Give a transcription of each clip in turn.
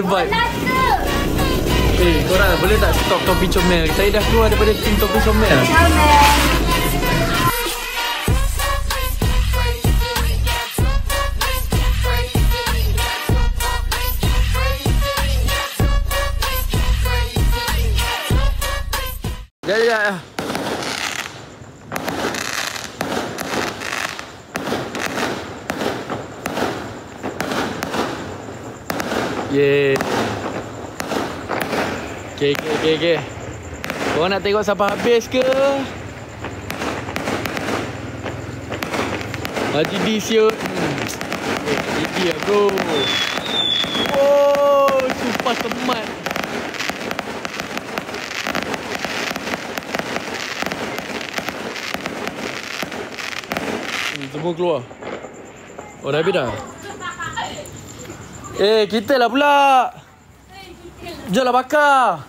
Vibe. Korang boleh tak stop Topi Comel? Saya dah keluar daripada tim Topi Comel. Ya. Yeah. Okay. Korang nak tengok sampai habis ke? Haji D siut. Haji D lah bro. Oh, sumpah semat. Semua keluar. Oh, dah habis dah? Kita lah pula. Jom lah bakar.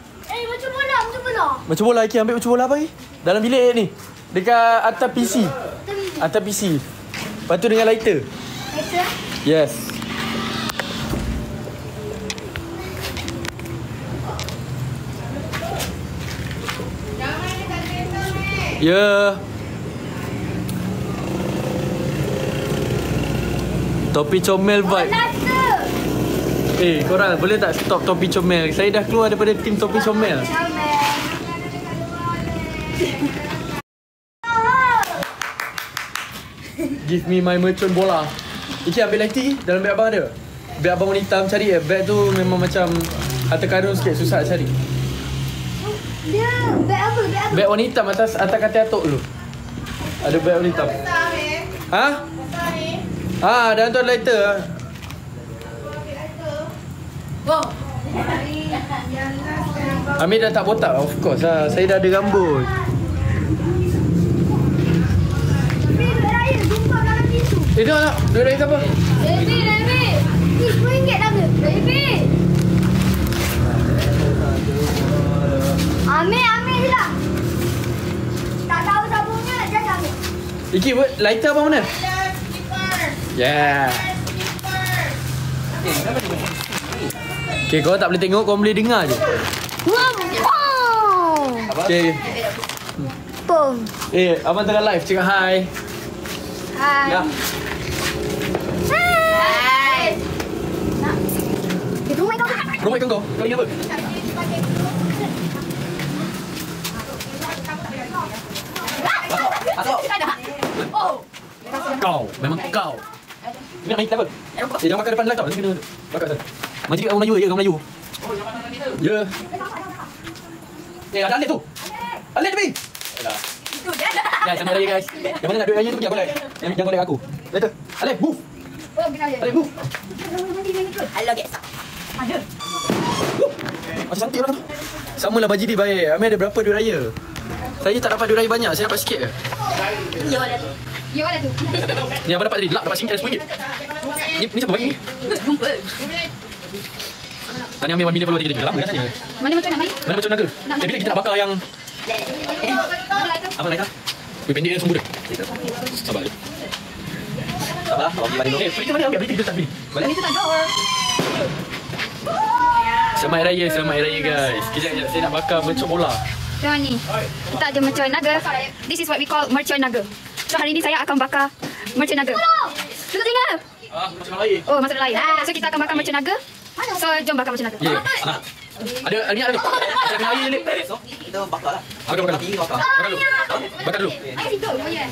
Macam bola Iki, ambil macam bola apa ni? Dalam bilik ni. Dekat atas PC. Atas PC. Lepas tu dengan lighter. Lighter? Yes. Ya. Topi Comel Vibe. Korang boleh tak stop Topi Comel? Saya dah keluar daripada tim Topi Comel. Give me my mercon bola. Iki ambil lighty dalam beg abang ada. Beg abang warna hitam cari beg tu memang macam harta karun sikit, susah cari. Dia beg apa? Beg warna hitam atas katil atuk tu. Ada beg warna hitam. Dan tu ada lighter. Amir dah tak botak, of course lah. Saya dah ada rambut. Tengok tak? Duit raya siapa? David! RM10 dah ke? David! Amir je lah. Tak tahu sabunnya, just ambil. Iki, lighter abang mana? Yeah. Okay, korang tak boleh tengok, korang boleh dengar je. Wow! Okay. Boom. Abang tengah live, cakap hi. Hai. Ya. Hai. Rumah ikan kau? Kau ingat apa? Kau, memang kau. Ini nak main kita apa? Jangan makan depan live tau. Nanti kena bakar sana. Majid orang Melayu, orang Melayu. Ya. Ada Alif tu. Alif tu, Bing. Ya, sama raya guys. Yang mana nak duit raya tu pergi aku like. Yang collect aku. Later. Alif, move. Alif, move. Hello guys. Ada. Macam cantik orang tu. Sama lah Majid baik. Amir ada berapa duit raya? Saya tak dapat duit raya banyak. Saya dapat sikit je. Ya ada tu. Ni abang dapat tadi. Lap dapat RM10. Ni siapa bagi ni? Jumpa. Tanya ambil 1 million follower kita. Lama kan tanya. Mana macam nak main? Mana macam naga? Bila kita nak bakar yang apa lain tak? Weh pendek dia sumber dia. Sabar je. Sabar, bagi balik dulu. Kita mana ambil? Kita tak beli. Mana? Itu tak drawer. Selamat raya guys. Kejap saya nak bakar mercon bola. Tengok ni. Kita ada mercon naga. This is what we call mercon naga. So hari ni saya akan bakar mercon naga. Tunggu tinggal. Macam lain. Oh, masalah lain. So kita akan bakar mercon naga. So jom bakar mercon naga. Ya. Ada ni ada. Ada kena air ni. Kita bakar lah. Bakar dulu. Bakar dulu. I see go. Oh yeah.